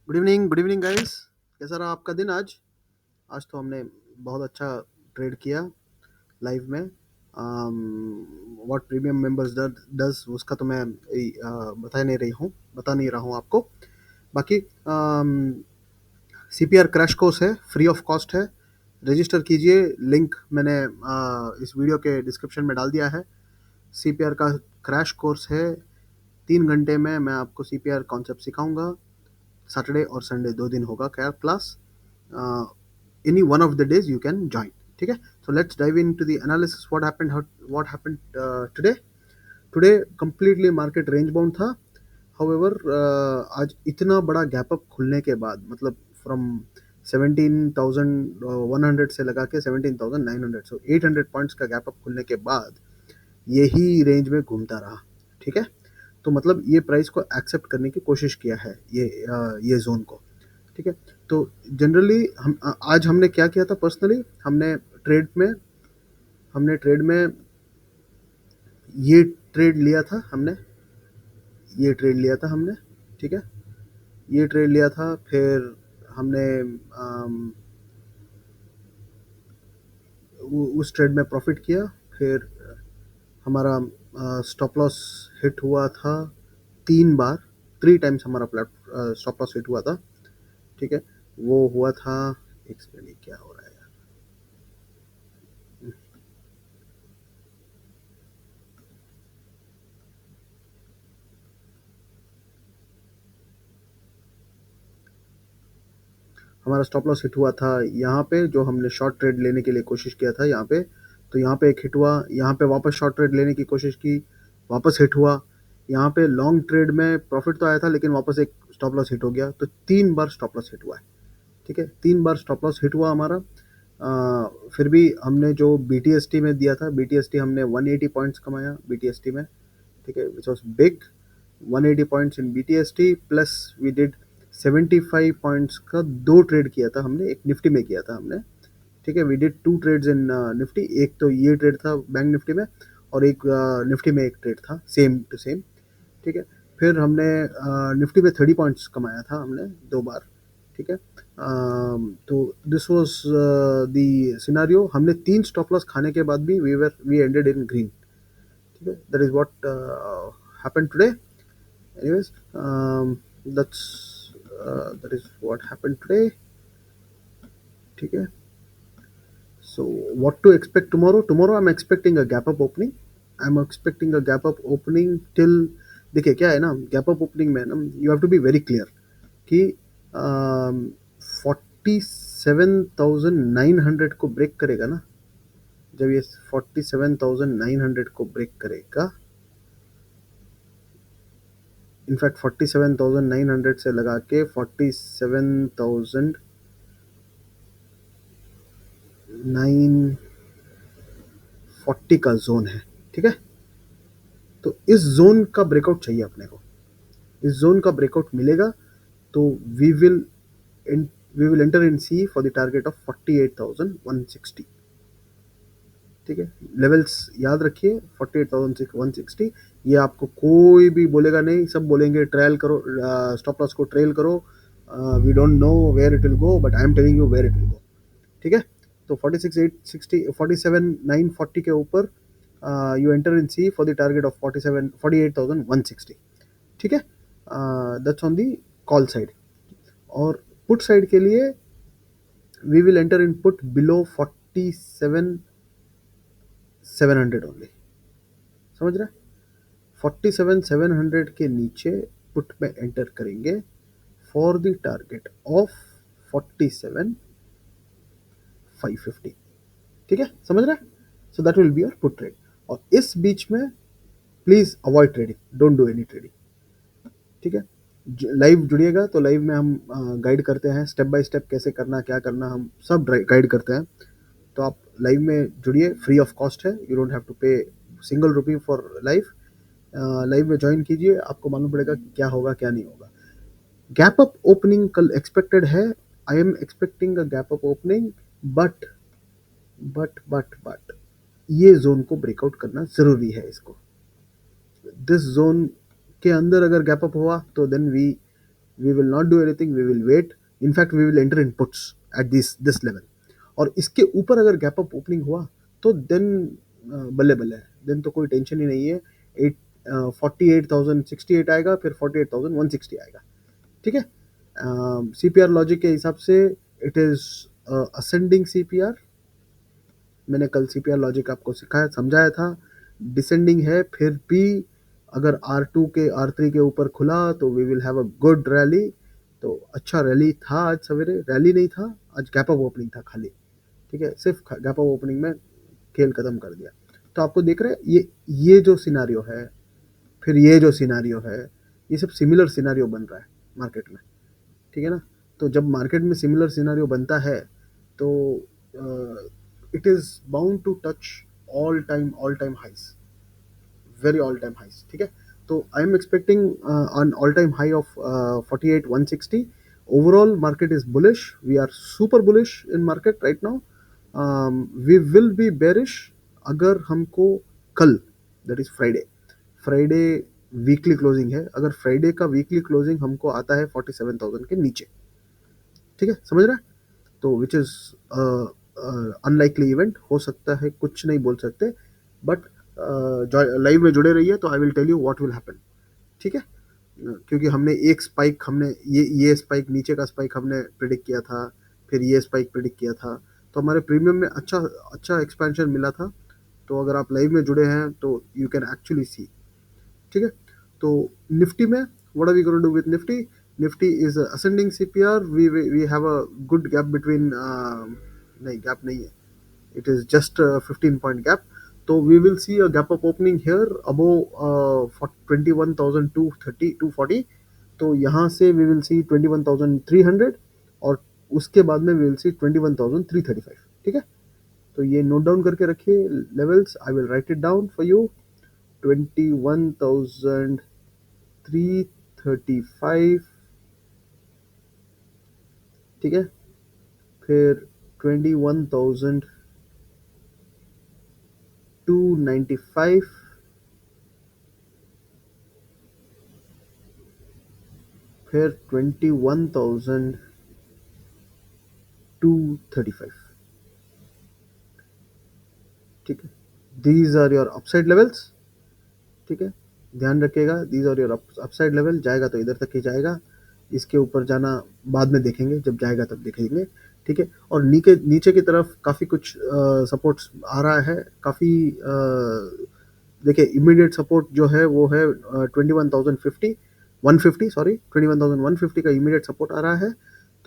Good evening guys. कैसा रहा आपका दिन आज? आज तो हमने बहुत अच्छा ट्रेड किया लाइव में। व्हाट प्रीमियम मेंबर्स डज उसका तो मैं बता नहीं रहा हूँ आपको। बाकी सीपीआर क्रैश कोर्स है, फ्री ऑफ कॉस्ट है। रजिस्टर कीजिए, लिंक मैंने इस वीडियो के डिस्क्रिप्शन में डाल दिया है। सीपीआर का क्रैश कोर्स है। 3 घंटे में मैं आपको सीपीआर कॉन्सेप्ट सिखाऊंगा। सैटरडे और संडे 2 दिन होगा क्या class. Any one of the days you can join. ठीक है, so let's dive into the analysis. What happened today. Today completely market range bound था। हाउएवर आज इतना बड़ा गैप अप खुलने के बाद, मतलब फ्रॉम 17,100 से लगा के 17,900, सो 800 पॉइंट्स का गैप अप खुलने के बाद यही रेंज में घूमता रहा। ठीक है, तो मतलब ये प्राइस को एक्सेप्ट करने की कोशिश किया है ये जोन को। ठीक है, तो जनरली आज हमने क्या किया था। पर्सनली हमने ट्रेड में ये ट्रेड लिया था हमने ये ट्रेड लिया था हमने। ठीक है, ये ट्रेड लिया था। फिर हमने उस ट्रेड में प्रॉफिट किया। फिर हमारा स्टॉप लॉस हिट हुआ था 3 बार। 3 टाइम्स हमारा स्टॉप लॉस हिट हुआ था। ठीक है, वो हुआ था। एक सेकंड, ये क्या हो रहा है यार। हमारा स्टॉप लॉस हिट हुआ था यहाँ पे, जो हमने शॉर्ट ट्रेड लेने के लिए कोशिश किया था यहाँ पे। तो यहाँ पे एक हिट हुआ, यहाँ पे वापस शॉर्ट ट्रेड लेने की कोशिश की, वापस हिट हुआ। यहाँ पे लॉन्ग ट्रेड में प्रॉफिट तो आया था, लेकिन वापस एक स्टॉप लॉस हिट हो गया। तो 3 बार स्टॉप लॉस हिट हुआ है। ठीक है, 3 बार स्टॉप लॉस हिट हुआ हमारा। फिर भी हमने जो BTST में दिया था, BTST हमने 180 पॉइंट्स कमाया BTST में। ठीक है, which was big. 180 points in BTST plus we did 75 points का 2 ट्रेड किया था हमने। एक निफ्टी में किया था हमने। ठीक है, we did 2 trades in Nifty. एक तो ये ट्रेड था बैंक निफ्टी में, और एक निफ्टी में एक ट्रेड था, सेम टू सेम। ठीक है, फिर हमने निफ्टी में 30 पॉइंट्स कमाया था हमने 2 बार। ठीक है, तो दिस वाज द सिनेरियो। हमने 3 स्टॉप लॉस खाने के बाद भी वी एंडेड इन ग्रीन। ठीक है, that is what happened today. Anyways, that is what happened today. ठीक है, so what to expect tomorrow I'm expecting a gap up opening. I'm expecting a gap up opening till, देखिए क्या है ना, gap up opening में ना you have to be very clear कि 47,900 को ब्रेक करेगा ना। जब ये 47,900 को ब्रेक करेगा, इनफैक्ट 47,900 से लगा के 47,940 का जोन है। ठीक है, तो इस जोन का ब्रेकआउट चाहिए अपने को। इस जोन का ब्रेकआउट मिलेगा तो we will we will enter in C for the target of 48,160। ठीक है, लेवल्स याद रखिए, 48,160। ये आपको कोई भी बोलेगा नहीं, सब बोलेंगे ट्रेल करो, स्टॉप लॉस को ट्रेल करो। We don't know where it will go, but I am telling you where it will go. ठीक है, तो 46,860, 47,940 के ऊपर you enter in C for the target of 48,160। ठीक है, that's on the call side. और पुट साइड के लिए we will enter in put below 47,700 only. समझ रहे हैं? 47,700 के नीचे पुट में एंटर करेंगे फॉर द टारगेट ऑफ 47,550। ठीक है, समझ रहे हैं? So that will be your put trade. और इस बीच में please avoid trading, don't do any trading. ठीक है, लाइव जुड़िएगा तो लाइव में हम गाइड करते हैं स्टेप बाय स्टेप, कैसे करना, क्या करना, हम सब गाइड करते हैं। तो आप लाइव में जुड़िए, फ्री ऑफ कॉस्ट है, यू डोंट हैव टू पे single rupee for live. Live में ज्वाइन कीजिए, आपको मालूम पड़ेगा कि क्या होगा क्या नहीं होगा। गैप अप ओपनिंग कल एक्सपेक्टेड है। आई am expecting a gap up opening, but but ये जोन को ब्रेकआउट करना जरूरी है। इसको, दिस जोन के अंदर अगर गैप अप हुआ तो then we we will not do anything, we will wait, in fact we will enter in puts at this level. और इसके ऊपर अगर गैप अप ओपनिंग हुआ तो देन बल्ले बल्ले है, देन तो कोई टेंशन ही नहीं है। 48,068 आएगा, फिर 48,160 आएगा। ठीक है। सीपीआर लॉजिक के हिसाब से इट इज असेंडिंग सीपीआर। मैंने कल सीपीआर लॉजिक आपको सिखाया समझाया था। डिसेंडिंग है, फिर भी अगर R2 के R3 के ऊपर खुला तो we will have a good rally. तो अच्छा रैली था आज सवेरे, रैली नहीं था आज, गैप अप ओपनिंग था खाली। ठीक है, सिर्फ गैप अप ओपनिंग में खेल खत्म कर दिया। तो आपको देख रहे हैं ये जो सिनारियो है, फिर ये जो सिनारियो है, ये सब सिमिलर सिनारियो बन रहा है मार्केट में। ठीक है ना। तो जब मार्केट में सिमिलर सिनारियो बनता है तो it is bound to touch all time highs, very all time highs. ठीक है। तो I am expecting on all time high of 48,160। Overall market is bullish, we are super bullish in market right now. We will be bearish अगर हमको कल, that is Friday, Friday weekly closing है, अगर Friday का weekly closing हमको आता है 47,000 के नीचे। ठीक है, समझ रहा है। तो विच इज अनलाइकली इवेंट, हो सकता है, कुछ नहीं बोल सकते, बट लाइव में जुड़े रहिए तो I will tell you what will happen. ठीक है। क्योंकि हमने एक स्पाइक, हमने ये स्पाइक, नीचे का स्पाइक हमने प्रिडिक्ट किया था, फिर ये स्पाइक प्रिडिक्ट किया था, तो हमारे प्रीमियम में अच्छा अच्छा एक्सपेंशन मिला था। तो अगर आप लाइव में जुड़े हैं तो यू कैन एक्चुअली सी। ठीक है। तो निफ्टी में what are we going to do with Nifty? Nifty is ascending CPR, we have a good gap between, नहीं गैप नहीं है, it is just a 15 point gap. So we will see a gap up opening here above 21,230 240। तो यहाँ से we will see 21,300 और उसके बाद में we will see 21,335। ठीक है। तो ये नोट डाउन करके रखिए levels, I will write it down for you. 21,335। ठीक है। फिर 21,295, फिर 21,235। ठीक है। These are your upside levels. ठीक है, ध्यान रखिएगा, these are your upside level. जाएगा तो इधर तक ही जाएगा, इसके ऊपर जाना बाद में देखेंगे, जब जाएगा तब देखेंगे। ठीक है। और नीचे नीचे की तरफ काफ़ी कुछ सपोर्ट आ रहा है, काफ़ी देखिए इमीडिएट सपोर्ट जो है वो है 21,050 150, सॉरी 21,150 का इमीडिएट सपोर्ट आ रहा है।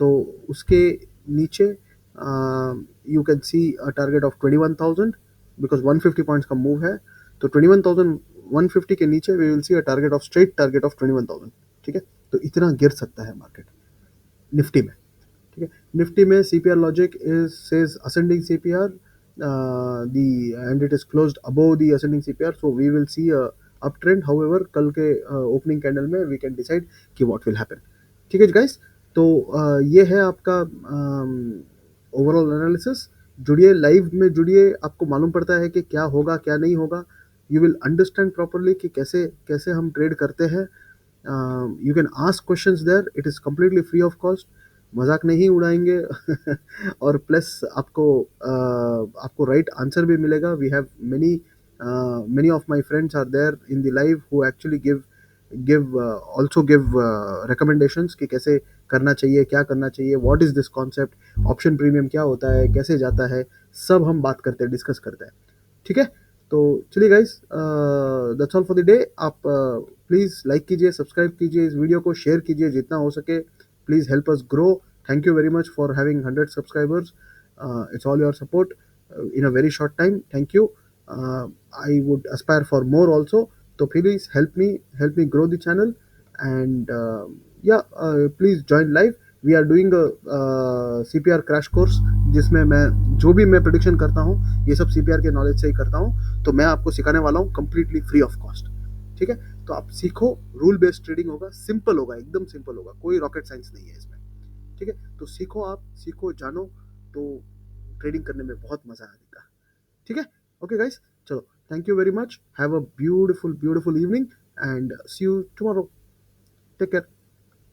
तो उसके नीचे you can see a target of 21,000, because 150 points का मूव है। तो 21,150 के नीचे we will see a target of straight target of 21,000। ठीक है। तो इतना गिर सकता है मार्केट निफ्टी में। ठीक है। निफ्टी में CPR logic is says ascending CPR, the and it is closed above the ascending CPR, so we will see a up trend. However कल के ओपनिंग कैंडल में वी कैन डिसाइड कि what will happen. ठीक है guys. तो ये है आपका ओवरऑल एनालिसिस। जुड़िए, लाइव में जुड़िए, आपको मालूम पड़ता है कि क्या होगा क्या नहीं होगा। यू विल अंडरस्टैंड प्रॉपरली कि कैसे कैसे हम ट्रेड करते हैं। You can ask questions there, it is completely free of cost, मजाक नहीं उड़ाएंगे। और प्लस आपको राइट आंसर भी मिलेगा। We have many of my friends are there in the live who actually give recommendations कि कैसे करना चाहिए, क्या करना चाहिए, what is this concept, option premium क्या होता है, कैसे जाता है, सब हम बात करते हैं, डिस्कस करते हैं। ठीक है। तो चलिए guys, that's all for the day. आप प्लीज़ लाइक कीजिए, सब्सक्राइब कीजिए, इस वीडियो को शेयर कीजिए जितना हो सके। Please help us grow. Thank you very much for having 100 subscribers. It's all your support in a very short time. Thank you. I would aspire for more also. So please help me grow the channel, and yeah, please join live. We are doing a CPR crash course जिसमें मैं जो भी मैं prediction करता हूँ ये सब CPR के नॉलेज से ही करता हूँ। तो मैं आपको सिखाने वाला हूँ कम्प्लीटली फ्री ऑफ कॉस्ट। ठीक है। तो आप सीखो, रूल बेस्ड ट्रेडिंग होगा, सिंपल होगा, एकदम सिंपल होगा, कोई रॉकेट साइंस नहीं है इसमें। ठीक है। तो सीखो, आप सीखो, जानो, तो ट्रेडिंग करने में बहुत मजा आएगा। ठीक है। ओके गाइस, चलो, thank you very much, have a beautiful beautiful evening and see you tomorrow. Take care.